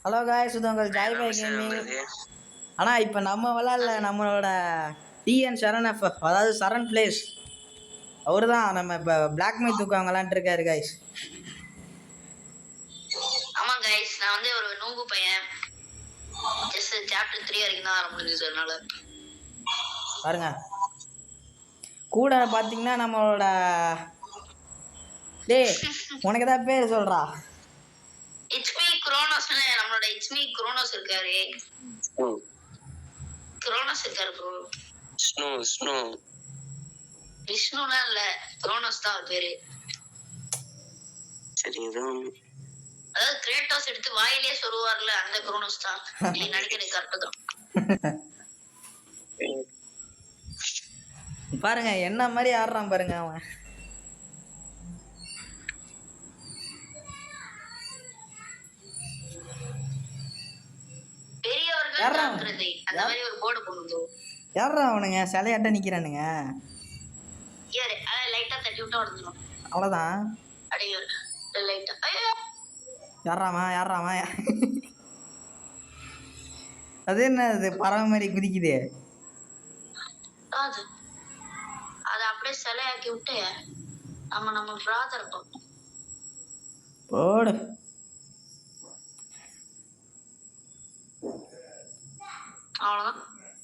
Hello guys, இது உங்கள் Joy by gaming. ஆனால் இப்போ நம்ம விளாட்ல, நம்மளோட டிஎன் சரண் எஃப், அதாவது சரண் பிளேஸ், அவரு தான் நம்ம இப்போ பிளாக் மை தூக்கம் விளாண்டுருக்காரு காய்ஸ். ஆமாம் காய்ஸ், நான் வந்து ஒரு நூங்கு பையன். ஜஸ்ட் சாப்டர் 3 வரைக்கும் தான் ஆரம்பிச்சு. அதனால பாருங்க, கூட பார்த்தீங்கன்னா நம்மளோட டே உனக்கு தான் பேர் சொல்றா. இட்ஸ்மி குரோனோஸ், நம்மளோட இட்ஸ்மி குரோனோஸ் இருக்காரு. குரோனோஸ் இருக்காரு ப்ரோ. விஷ்ணுனா இல்ல, குரோனோஸ் தான் பேரு. சரி, அதாவது கிரேட்டோஸ் எடுத்து வாயிலே சொல்லுவார்ல, அந்த குரோனோஸ் தான். நீ நினைக்கிறது கரெக்ட் தான். பாருங்க என்ன மாதிரி ஆடுறான் பாருங்க அவன். யாரா அவனுங்க சிலையாட்ட நிக்கிறானுங்க. அவ்வளவுதான். யாராமா அது என்ன, அது பறவை மாதிரி குதிக்குது. அத அப்படியே சிலையாக்கி விட்டு நம்ம பிராதர் போடு. அவ்வளவுதான்,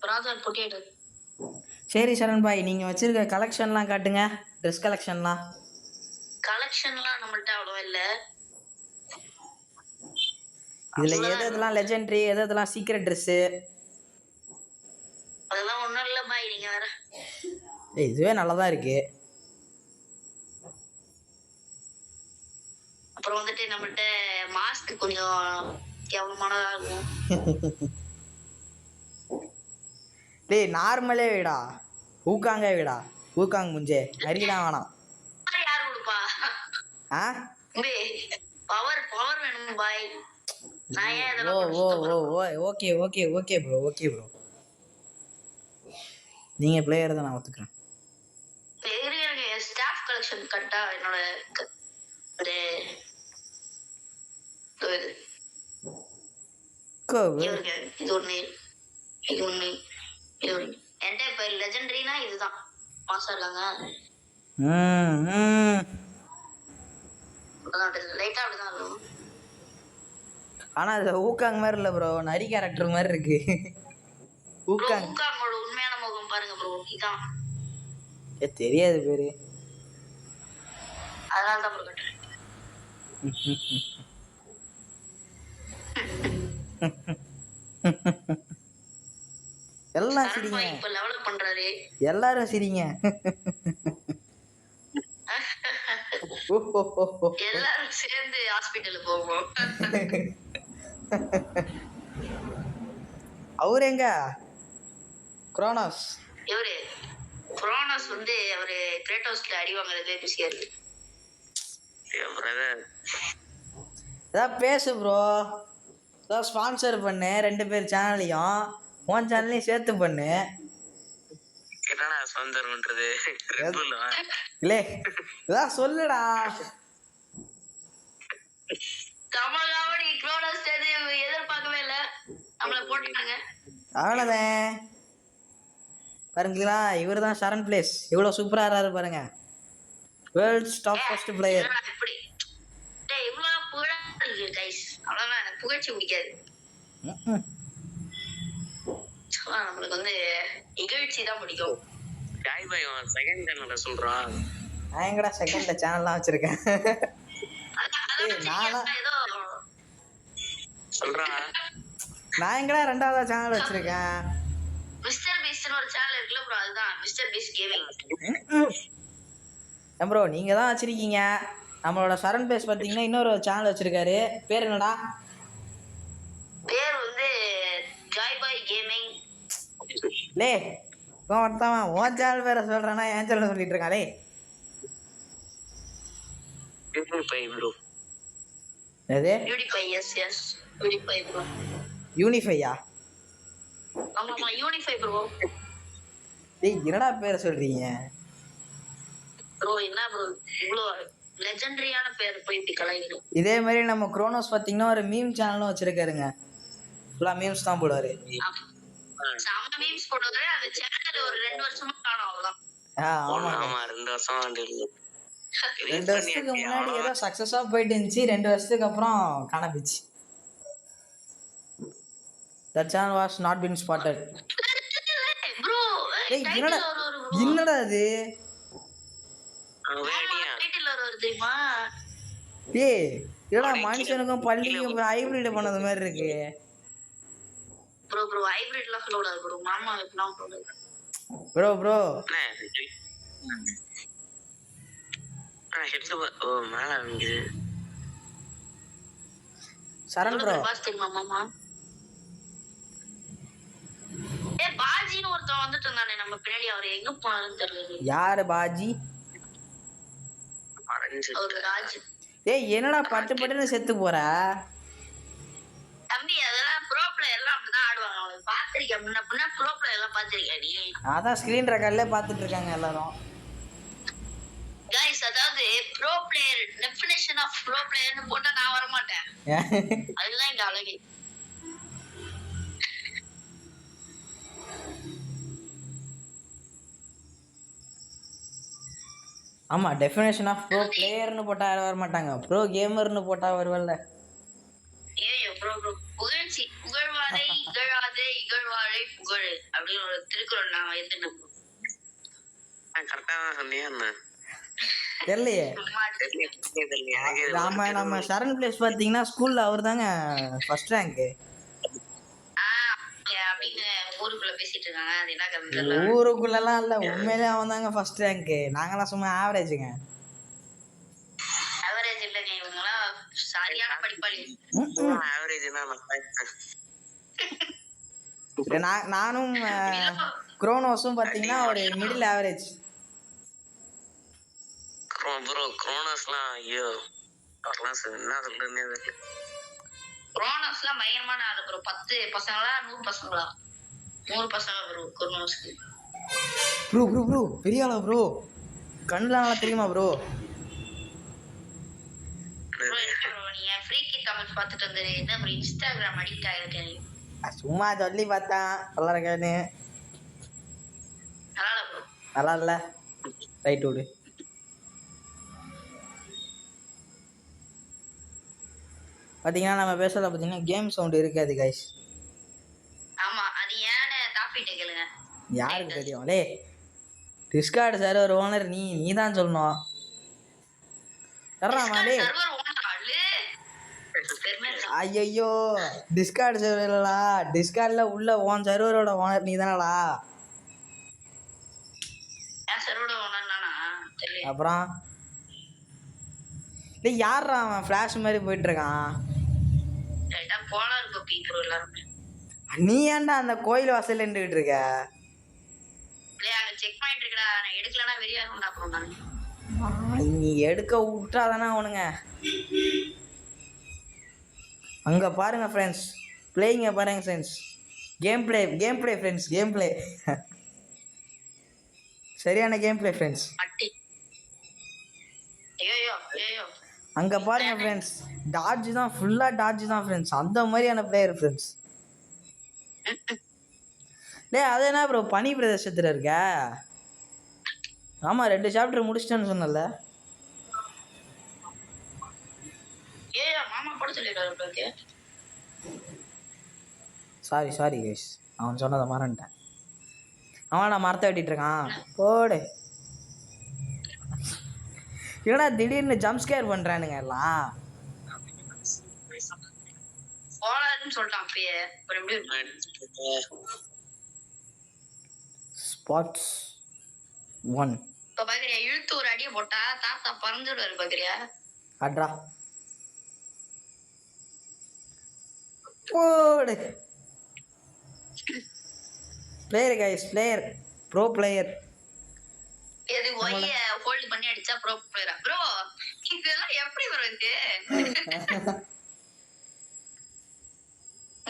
பிராதர் பொட்டிட்டு. சரி சரண் பாய், நீங்க வச்சிருக்க கலெக்ஷன்லாம் காட்டுங்க. ட்ரெஸ் கலெக்ஷன்லாம் நம்மள்ட்ட அவ்வளவா இல்ல. இதுல எதெல்லாம் லெஜெண்டரி, எதெல்லாம் சீக்ரெட் ட்ரெஸ், அதெல்லாம் ஒண்ணும் இல்ல பாய். நீங்க வேற இதுவே நல்லதா இருக்கு. அப்புறம் வந்துட்டு நம்மள்ட்ட மாஸ்க் கொஞ்சம் கேவலமானதா இருக்கும். டேய் நார்மலே விடா, ஊக்காங்க விடா, ஊக்காங்க முஞ்சே நரிக்கலாம் வேணாம். யார் கொடுப்பா? பவர் வேணும் பாய். Okay okay okay bro, okay bro, நீங்க பிளேயர் தான், நான் ஒத்துக்கிறேன். ஸ்டாஃப் கலெக்ஷன் கட்டா என்னோட இது ஒண்ணு என்கிட்ட இப்ப லெஜெண்டரினா இதுதான் மாசா இருக்காங்க. லைட்டா அப்படிதான் இருக்கும். ஆனா அது ஊக்காங் மாதிரி இல்ல ப்ரோ, நரி கேரக்டர் மாதிரி இருக்கு. ஊக்காங்கோட உண்மையான முகம் பாருங்க ப்ரோ, இதான். தெரியாது பேரு, அதனால தான் ப்ரோ கட்டுறேன். எல்லாம் சிரிங்க, இப்ப லெவல் பண்றாரு. எல்லாரும் சிரிங்க. எல்லாரும் சேர்ந்து ஹாஸ்பிடல் போவோம். அவரு எங்க குரோனோஸ்? இவரு குரோனோஸ் வந்து அவரு கிரேட்டோஸ்ல அடி வாங்குறதே பிஸியா இருக்கு. ஏதாவது பேசு ப்ரோ, ஏதாவது ஸ்பான்சர் பண்ணு, 2 பேர் சேனலையும் உன் சேனலையும் சேர்த்து பண்ணு. என்னடா ஸ்பான்சர் பண்றது? இல்லே ஏதாவது சொல்லுடா. கமலாவடி குரோனோஸ் எதிர்பார்க்கவே இல்ல, நம்மள போட்டுட்டாங்க. அவ்வளோதான் பாருங்களா, இவர் தான் சரண் பிளேஸ். எவ்வளோ சூப்பராக ஆறாரு பாருங்க, வேர்ல்ட்ஸ் டாப் ஃபர்ஸ்ட் பிளேயர். இவ்வளோ புகழ் கைஸ், அவ்வளோதான். எனக்கு புகழ்ச்சி பிடிக்காது. நம்மளுக்கு வந்து இகழ்ச்சி தான் பிடிக்கும். ஜாய் பாய் செகண்ட் சேனல்ல சொல்றான். நான் எங்கடா செகண்ட்ல சேனல்லாம் வச்சிருக்கேன். நான் எங்கடா 2வது சேனல் வச்சிருக்கேன். மிஸ்டர் பீஸ்ட்னு ஒரு சேனல் இருக்குல ப்ரோ, அதுதான் மிஸ்டர் பீஸ்ட் கேமிங். ப்ரோ நீங்க தான் வச்சிருக்கீங்க. நம்மளோட சரண் பேஸ் பார்த்தீங்கன்னா இன்னொரு சேனல் வச்சிருக்காரு. பேர் என்னடா? பேர் வந்து ஜாய் பாய் கேமிங். லே ஒருத்தவன் உன் சேனல் பேரை சொல்றானா, என் சேனல் சொல்லிட்டு இருக்காளே. எது யூனிஃபை? Yes unify bro. யூனிஃபையா? ஆமாமா யூனிஃபை ப்ரோ. டேய் என்னடா பேரை சொல்றீங்க ப்ரோ? என்ன ப்ரோ இவ்ளோ லெஜெண்டரியான பேர் போய் இப்படி கலாய்க்கிறோம். இதே மாதிரி நம்ம குரோனோஸ் பாத்தீங்கன்னா ஒரு மீம் சேனலும் வச்சிருக்காருங்க. ஃபுல்லா மீம்ஸ் தான் போடுவாரு. செம மீம்ஸ் போடுவாரு. அந்த சேனல் ஒரு 2 வருஷமா காணோம் அவ்வளவுதான். ஆமா 2 வருஷமா 2 வருஷத்துக்கு முன்னாடி ஏதோ சக்சஸா போயிட்டு இருந்துச்சு. 2 வருஷத்துக்கு அப்புறம் காணப்பிச்சு. That channel was not been spotted. bro என்னடா இது? டைட்டில் வருது தெரியுமா? டேய் என்னடா மனுஷனுக்கும் பள்ளிக்கும் ஹைபிரிட் பண்ணது மாதிரி இருக்கு. ப்ரோ ஹைபிரிட்லாம் சொல்லக்கூடாது ப்ரோ. மாமா எப்பலாம் சொல்லுங்க ப்ரோ சரண் ப்ரோ பாஸ் தெரியுமா மாமா? பாஜின்னு ஒருத்தன் வந்துட்டு இருந்தானே நம்ம பின்னாடி. அவர் எங்க போனாருன்னு தெரியல. யாரு பாஜி? ஒரு ராஜ். ஏய் என்னடா பட்டுன்னு செத்து போற தம்பி? அதெல்லாம் ப்ரோ பிளேயர் எல்லாம் அப்படிதான் ஆடுவாங்க. அவங்களுக்கு பாத்திருக்கேன். முன்ன ப்ரோ பிளேயர் எல்லாம் பாத்திருக்கியா நீ? அதான் ஸ்கிரீன் ரெக்கார்ட்ல பாத்துட்டு இருக்காங்க எல்லாரும். गाइस அதாவது bro player definition of bro பிளேயர்னு போட்டா நான் வர மாட்டேன். அதுதான் இங்க அழகு. ஆமா டெஃபினேஷன் ஆஃப் ப்ரோ பிளேயர்னு போட்டா வர மாட்டாங்க. ப்ரோ கேமர்னு போட்டா வருவல்ல. ஏய் ப்ரோ புகழ்ச்சி புகழ்வாரை இகழாதே இகழ்வாரை புகழ் அப்படின்னு ஒரு திருக்குறள் நான் எழுதிட்டேன். கரெக்டா தான் சொன்னியா என்ன? தெரியலையே. நம்ம சரண் பிளேஸ் பாத்தீங்கன்னா ஸ்கூல்ல அவர் தாங்க ஃபர்ஸ்ட் ரேங்க். ஊருக்குள்ள பேசிட்டு இருக்காங்க. அது என்ன கதை? ஊருக்குள்ளலாம் இல்ல, உண்மையிலே அவன் தாங்க ஃபர்ஸ்ட் ரேங்க். நாங்களாம் சும்மா ஆவரேஜுங்க. ஆவரேஜ் இல்லங்க, இவங்கலாம் சரியான படிப்பாளி. நானும் குரோனோஸும் பாத்தீங்கன்னா ஒரு மிடில் ஆவரேஜ். ப்ரோ குரோனோஸ்லாம் ஐயோ அதெல்லாம் என்ன சொல்றேன்னே தெரியல. குரோனோஸ்லாம் பயங்கரமான ஆளு ப்ரோ. 10 பசங்களா 100 பசங்களா? 100 பசங்க ப்ரோ குரோனோஸ்க்கு. ப்ரோ பெரிய ஆளா ப்ரோ? கண்ணுல நல்லா தெரியுமா ப்ரோ? நீங்க ஃப்ரீ கிட் கமெண்ட்ஸ் பார்த்துட்டு வந்து என்ன ப்ரோ இன்ஸ்டாகிராம் அடிக்ட் ஆயிருக்கேன்? சும்மா சொல்லி பார்த்தேன் நல்லா இருக்கானு. நல்லா ப்ரோ. நல்லா இல்ல ரைட் விடு. பாத்தீங்கன்னா நம்ம பேசல பாத்தீங்கன்னா கேம் சவுண்ட் இருக்காது கைஸ். ஆமா அது ஏன்னு டாபிக் கேளுங்க. யாருக்கு தெரியும்? லே டிஸ்கார்ட் சர்வர் ஓனர் நீ தான் சொல்லணும். தர்றாமா லே? ஐயோ டிஸ்கார்ட் சர்வர்லடா. டிஸ்கார்ட்ல உள்ள ஓன் சர்வரோட ஓனர் நீ தானடா? நான் சர்வரோட ஓனர் நானா? தெரியல. அப்புறம் டேய் யாரா அவன் ஃபிளாஷ் மாதிரி போயிட்டு இருக்கான்? ரைட்டா போலார் கோபி ப்ரோ எல்லாரும். நீ ஏன்டா அந்த கோயில் வாசல்ல நின்னுட்டு இருக்க? லே அங்க செக் பாயிண்ட் இருக்குடா. நான் எடுக்கலனா வெறியா இருக்கும்டா ப்ரோ நான். நீ எடுக்க விட்டாதானே அவனுங்க. அங்க பாருங்க ஃப்ரெண்ட்ஸ், பிளேயிங்க பாருங்க friends. Game play friends, game play. சரியான கேம் ப்ளே ஃப்ரெண்ட்ஸ். ஐயோ அங்க பாருங்க ஃப்ரெண்ட்ஸ், டாட்ஜ் தான் ஃபுல்லா டாட்ஜ் தான் ஃப்ரெண்ட்ஸ். அந்த மாதிரியான பிளேயர் ஃப்ரெண்ட்ஸ். டேய் அது என்ன ப்ரோ பனி பிரதேசத்துல இருக்க? ஆமா 2 சாப்டர் முடிச்சிட்டேன்னு சொன்னல. மாமா பட சொல்லிட்டாரு உங்களுக்கு. சாரி கைஸ், அவன் சொன்னதை மறந்துட்டேன். அவன் மரத்தை வெட்டிட்டு இருக்கான் போடு. என்னடா திடீர்னு ஜம்ப் ஸ்கேர் பண்றானுங்க எல்லாம். போலாதுன்னு சொல்லிட்டான் அப்பயே. அப்புறம் எப்படி ஸ்பாட்ஸ் 1 இப்ப பாக்குறியா? இழுத்து ஒரு அடியை போட்டா தாத்தா பறந்துடுவாரு பாக்குறியா? அட்ரா போடு. Player guys, player bro player. எது ஒய்ய ஹோல்ட் பண்ணி அடிச்சா ப்ரோ பிளேயரா ப்ரோ? இதெல்லாம் எப்படி ப்ரோ இருக்கு?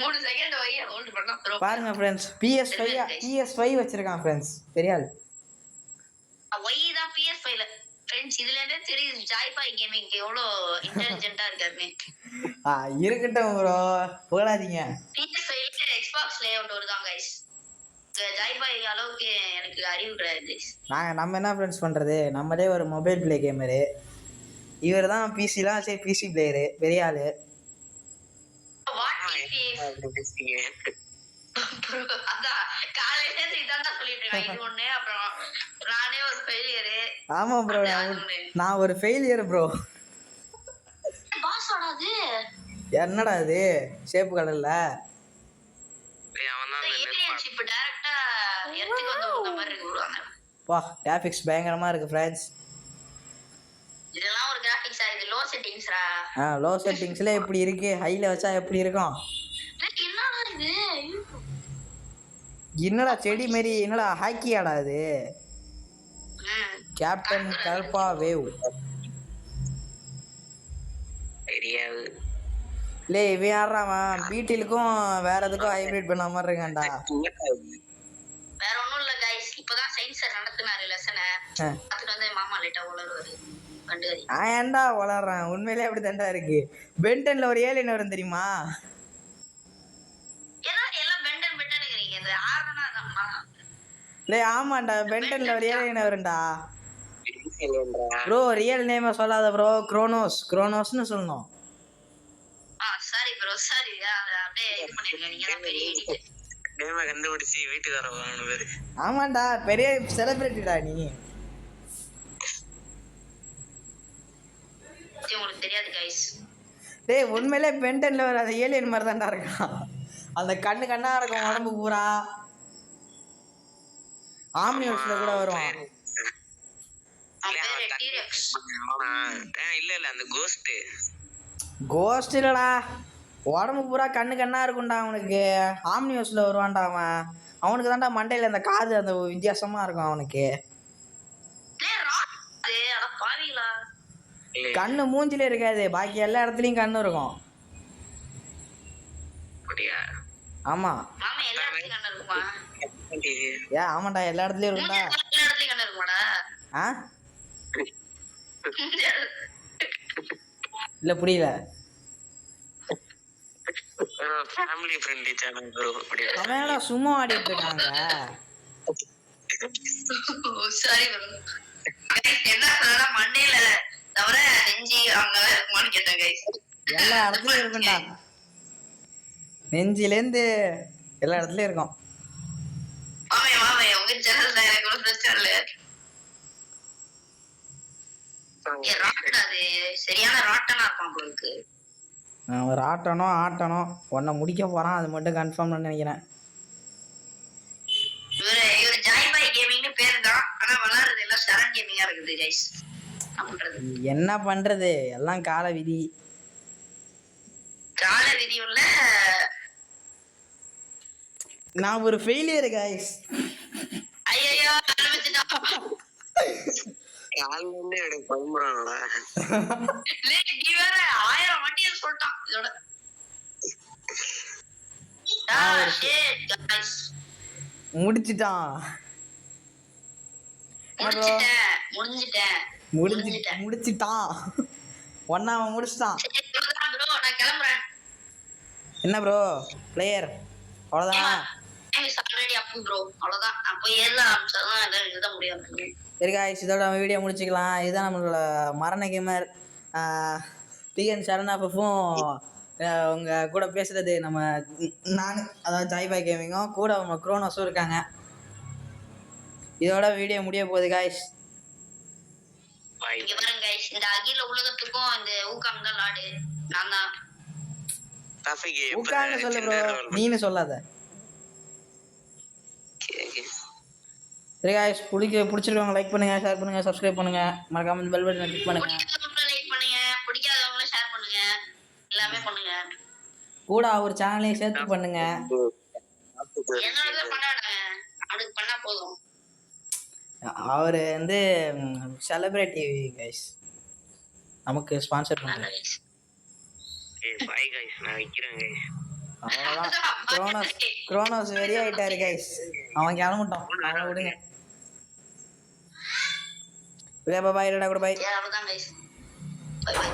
3 செகண்ட் ஒய்ய ஹோல்ட் பண்ணா ப்ரோ. பாருங்க फ्रेंड्स, PS5 வச்சிருக்கான் फ्रेंड्स. பெரிய ஆள். ஒய் தான் PS5ல ஃப்ரெண்ட்ஸ். இதுல இருந்தே தெரியுது ஜாய்பாய் கேமிங் எவ்வளவு இன்டெலிஜென்ட்டா இருக்காருன்னு. இருக்கட்டும் ப்ரோ, புகழாதீங்க. PS5ல எக்ஸ்பாக்ஸ் லேஅவுட் வருதான் கைஸ். ஜாய்பாய் அளவுக்கு எனக்கு அறிவு கிடையாது. நம்ம என்ன ஃப்ரெண்ட்ஸ் பண்றது, நம்மளே ஒரு மொபைல் பிளே கேமரு. இவர் தான் பிசிலாம் சரி பிசி பிளேயரு, பெரிய ஆளு. அதான் காலையில இருந்து இதான் சொல்லிட்டு இருக்கேன். இது ஒண்ணு, அப்புறம் நானே ஒரு ஃபெயிலியரு. ஆமா ப்ரோ, நான் ஒரு ஃபெயிலியர் ப்ரோ. பாஸ் ஆடாது என்னடா இது ஷேப் கடல்ல ஏலியன்ஷிப் டைரக்டா எர்த்துக்கு வந்து போற மாதிரி இருக்கு ப்ரோ. வா, கிராபிக்ஸ் பயங்கரமா இருக்கு ஃப்ரெண்ட்ஸ். இதெல்லாம் ஒரு கிராபிக்ஸா? இது லோ செட்டிங்ஸ்ரா. லோ செட்டிங்ஸ்ல எப்படி இருக்கு, ஹைல வச்சா எப்படி இருக்கும்? என்னடா இது? என்னடா செடி மாரி, என்னடா ஹாக்கியாடா இது? கேப்டன் கல்பா வேவ் லே, இவன் யாராவன் பிடிலுக்கும் வேற எதுக்கும் ஹைபிரிட் பண்ண மாதிரி இருக்கான்டா. வேற ஒண்ணும் இல்ல गाइस, இப்போதான் சயின்ஸ் சார் நடத்துனாரு லெசனை. அதுக்கு வந்து மாமா லேட்டா உளறுவாரு கண்டுகாரி. ஏன்டா உளறேன், உண்மையிலேயே அப்படி தான்டா இருக்கு. பென்டன்ல ஒரு ஏலியன் வரும் தெரியுமா? எல்லாம் பென்டன்ங்கிறீங்க. இது ஆர்னா தான்மா. லே ஆமாண்டா, பென்டன்ல ஒரு ஏலியன் வரும்டா ப்ரோ. ரியல் நேம் சொல்லாத ப்ரோ, குரோனோஸ்னு சொல்லணும். Sorry bro, sorry. அப்படியே இது பண்ணிருங்க, நீங்க தான் பெரிய எடிட்டர். நேம கண்டுபிடிச்சி வீட்டுக்கார வாங்குனது. ஆமாண்டா, பெரிய செலிபிரிட்டிடா நீ. உங்களுக்கு தெரியாது गाइस. டேய், உண்மையிலே பென்டன்ல வர அந்த ஏலியன் மாதிரி தான்டா இருக்கான். அந்த கண்ணா இருக்கும், உடம்பு பூரா. ஆம்னிவர்ஸ்ல கூட வருவான். இல்ல அந்த கோஸ்ட் இல்லடா, உடம்பு பூரா கண்ணா இருக்கும்டா அவனுக்கு. ஆம்னிவர்ஸ்ல வருவான்டா அவன். அவனுக்கு தான்டா மண்டையில அந்த காது அந்த வித்தியாசமா இருக்கும் அவனுக்கு. கண்ணு மூஞ்சில இருக்காது, பாக்கி எல்லா இடத்துலயும் கண்ணு இருக்கும். ஆமா, ஏன் ஆமாண்டா, எல்லா இடத்துலயும் இருக்கும்டா. இல்ல புரியல. Family friendly channel bro. அவன் சும்மா ஆடிட்டு இருக்காங்க. Sorry bro. என்ன சொல்றா, மண்டையில தவிர நெஞ்சி அங்க இருக்குமான்னு கேட்டேன் गाइस. எல்லா இடத்துலயும் இருக்கும்டா, நெஞ்சில இருந்து எல்லா இடத்துலயும் இருக்கும். ஆமே உங்க சேனல்ல எனக்கு ஒரு பிரச்சனை இல்ல. ராட்டனாது சரியான ராட்டனா இருப்பான் உங்களுக்கு. நான் ஒரு ஆட்டணும் உன்னை முடிக்க போறான், அது மட்டும் கன்ஃபார்ம் நினைக்கிறேன். இவரு ஜாய்பாய் கேமிங்னு பேரு தான், ஆனா விளையாடுறது எல்லாம் சரண் கேமிங்கா இருக்குது गाइस. என்ன பண்றது, எல்லாம் கால விதி. உள்ள நான் ஒரு ஃபெயிலியர் गाइस. ஐயோ ஆரம்பிச்சிட்டா. கால்ல எனக்கு பம்பறானடா. லே நீ வேற 1000 வண்டியை சொல்லிட்டான் இதோட. ஷிட் गाइस, முடிச்சிட்டான். ஒன்னா அவன் முடிச்சிட்டான். நான் கிளம்புறேன். என்ன ப்ரோ பிளேயர் அவ்வளவுதான். அவ்வளவுதான், நான் போய் ஏறலாம் ஆரம்பிச்சாதான் எழுத முடியாது. சரி காய்ஸ், இதோட நம்ம வீடியோ முடிச்சுக்கலாம். இதுதான் நம்மளோட மரண கேமர் டிஎன் சரணாஃபும் அவங்க கூட பேசுறது நான், அதாவது ஜாய்பாய் கேமிங்கும் கூட அவங்க குரோனோஸும் இருக்காங்க. இதோட வீடியோ முடிய போகுது காய்ஸ். இங்க பாருங்க गाइस, இந்த அகில உலகத்துக்கும் இந்த ஊகாங் தான் நாடு. நான் தான் ஊகாங் சொல்லு ப்ரோ, நீனு சொல்லாத. சரி गाइस, பிடிச்சிருக்கவங்க லைக் பண்ணுங்க, ஷேர் பண்ணுங்க, சப்ஸ்கிரைப் பண்ணுங்க, மறக்காம பெல் பட்டனை கிளிக் பண்ணுங்க. லைக் பண்ணுங்க, பிடிக்காதவங்க ஷேர் பண்ணுங்க, எல்லாமே பண்ணுங்க. கூட அவர் சேனலையும் சேர்த்து பண்ணுங்க. என்னோட பண்ணானே அவனுக்கு பண்ணா போதும். அவர் செலிபிரிட்டி गाइस, நமக்கு ஸ்பான்சர் பண்ணுங்க. பை गाइस, நான் வைக்கிறேன் गाइस. அவ்வளவுதான், குரோனோஸ் வெரி ஆயிட்டாரு गाइस. அவன் கிளம்பிட்டான், அவனை விடுங்க. ஓகே பாய், இல்லடா கூட பாய். அவ்வளவுதான் கைஸ். By by.